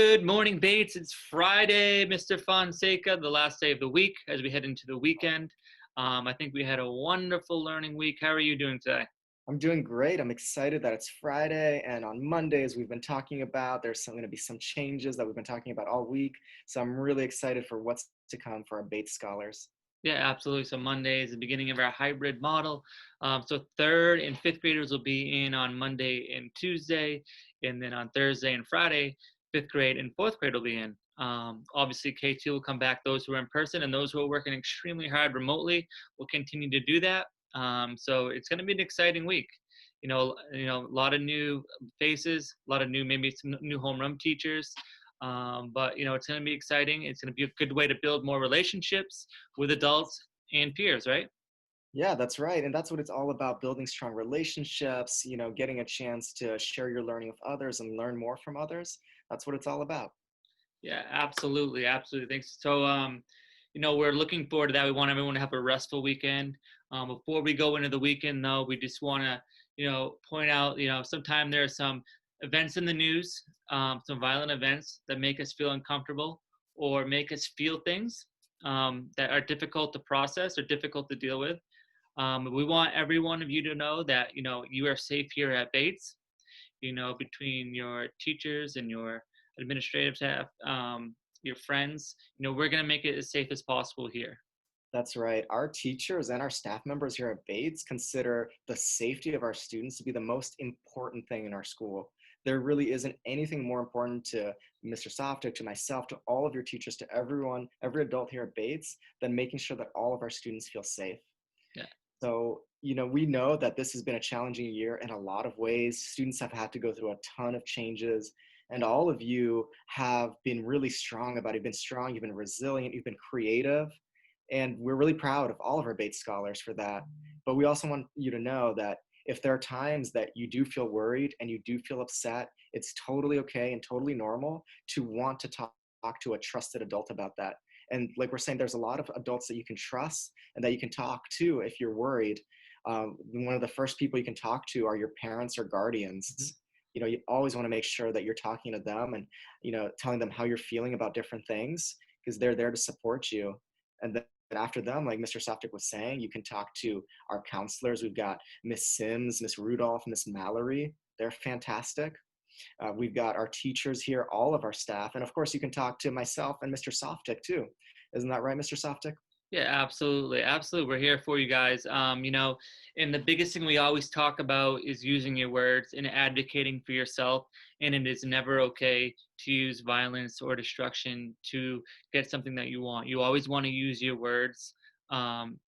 Good morning, Bates. It's Friday, Mr. Fonseca, the last day of the week as we head into the weekend. I think we had a wonderful learning week. How are you doing today? I'm doing great. I'm excited that it's Friday, and on Mondays we've been talking about there's going to be some changes that we've been talking about all week. So I'm really excited for what's to come for our Bates scholars. Yeah, absolutely. So Monday is the beginning of our hybrid model. So third and fifth graders will be in on Monday and Tuesday, and then on Thursday and Friday, fifth grade and fourth grade will be in. Obviously, K2 will come back. Those who are in person and those who are working extremely hard remotely will continue to do that. So it's going to be an exciting week. A lot of new faces, a lot of new, maybe some new homeroom teachers. But it's going to be exciting. It's going to be a good way to build more relationships with adults and peers, right? Yeah, that's right. And that's what it's all about, building strong relationships, getting a chance to share your learning with others and learn more from others. That's what it's all about. Yeah, absolutely, absolutely. Thanks. So, we're looking forward to that. We want everyone to have a restful weekend. Before we go into the weekend, though, we just want to, point out, sometime there are some events in the news, some violent events that make us feel uncomfortable or make us feel things that are difficult to process or difficult to deal with. We want every one of you to know that, you are safe here at Bates, between your teachers and your administrative staff, your friends, we're going to make it as safe as possible here. That's right. Our teachers and our staff members here at Bates consider the safety of our students to be the most important thing in our school. There really isn't anything more important to Mr. Softic, to myself, to all of your teachers, to everyone, every adult here at Bates, than making sure that all of our students feel safe. Yeah. So, we know that this has been a challenging year in a lot of ways. Students have had to go through a ton of changes, and all of you have been really strong about it. You've been strong, you've been resilient, you've been creative, and we're really proud of all of our Bates scholars for that. But we also want you to know that if there are times that you do feel worried and you do feel upset, it's totally okay and totally normal to want to talk to a trusted adult about that. And like we're saying, there's a lot of adults that you can trust and that you can talk to if you're worried. One of the first people you can talk to are your parents or Mhm. guardians. You always want to make sure that you're talking to them and, telling them how you're feeling about different things because they're there to support you. And then after them, like Mr. Softic was saying, you can talk to our counselors. We've got Miss Sims, Miss Rudolph, Miss Mallory. They're fantastic. We've got our teachers here, all of our staff. And of course, you can talk to myself and Mr. Softic too. Isn't that right, Mr. Softic? Yeah, absolutely. Absolutely. We're here for you guys. And the biggest thing we always talk about is using your words and advocating for yourself. And it is never okay to use violence or destruction to get something that you want. You always want to use your words,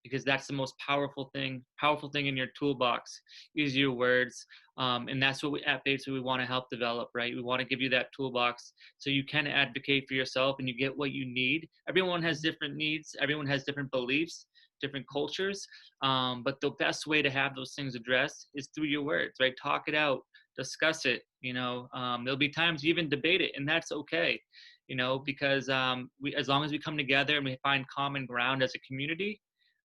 because that's the most powerful thing in your toolbox is your words. And that's what we at Bates we want to help develop, right? We want to give you that toolbox so you can advocate for yourself and you get what you need. Everyone has different needs, everyone has different beliefs, different cultures, but the best way to have those things addressed is through your words, right? Talk it out, discuss it. There'll be times you even debate it, and that's okay. Because we, as long as we come together and we find common ground as a community,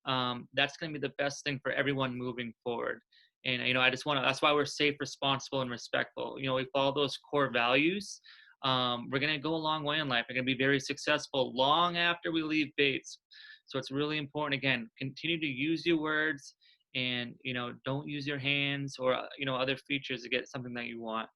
that's going to be the best thing for everyone moving forward. And I just want to. That's why we're safe, responsible, and respectful. We follow those core values. We're going to go a long way in life. We're going to be very successful long after we leave Bates. So it's really important. Again, continue to use your words, and don't use your hands or other features to get something that you want.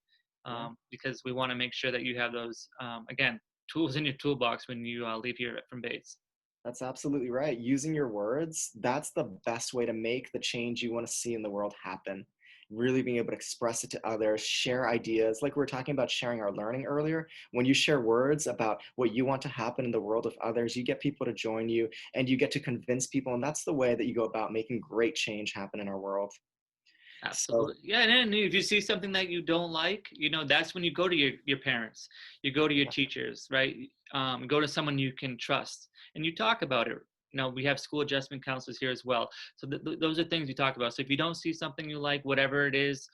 Yeah. Because we want to make sure that you have those again tools in your toolbox when you leave here from Bates. That's absolutely right. Using your words, that's the best way to make the change you want to see in the world happen. Really being able to express it to others, share ideas. Like we were talking about sharing our learning earlier. When you share words about what you want to happen in the world with others, you get people to join you and you get to convince people. And that's the way that you go about making great change happen in our world. So, Absolutely. Yeah, and then if you see something that you don't like, that's when you go to your parents, you go to your yeah. teachers, right? Go to someone you can trust, and you talk about it. We have school adjustment counselors here as well. So those are things we talk about. So if you don't see something you like, whatever it is,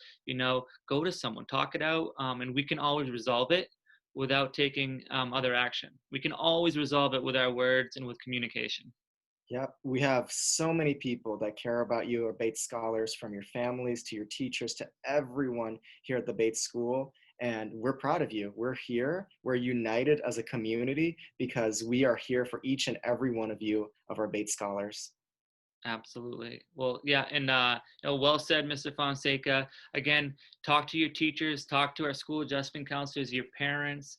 go to someone, talk it out, and we can always resolve it without taking other action. We can always resolve it with our words and with communication. Yep, we have so many people that care about you, or Bates scholars, from your families to your teachers to everyone here at the Bates School. And we're proud of you. We're here. We're united as a community because we are here for each and every one of you, of our Bates Scholars. Absolutely. Well, yeah, and well said, Mr. Fonseca. Again, talk to your teachers, talk to our school adjustment counselors, your parents,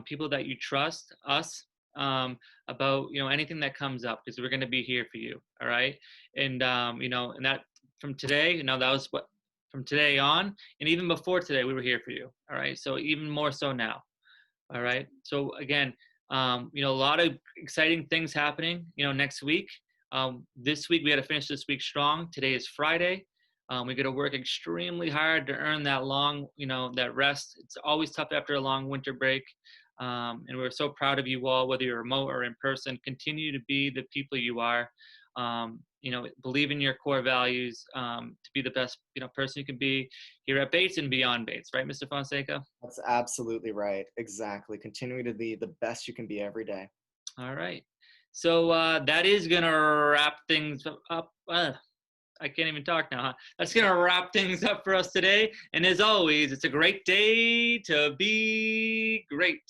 people that you trust, us, about anything that comes up, because we're going to be here for you. All right, and and that from today, that was what from today on, and even before today, we were here for you. All right, so even more so now. All right. So again, a lot of exciting things happening, next week. This week, we got to finish this week strong. Today is Friday. We got to work extremely hard to earn that long, that rest. It's always tough after a long winter break. And we're so proud of you all, whether you're remote or in person. Continue to be the people you are. Believe in your core values, to be the best, person you can be here at Bates and beyond Bates, right, Mr. Fonseca? That's absolutely right. Exactly. Continuing to be the best you can be every day. All right. So that is going to wrap things up. I can't even talk now. Huh? That's going to wrap things up for us today. And as always, it's a great day to be great.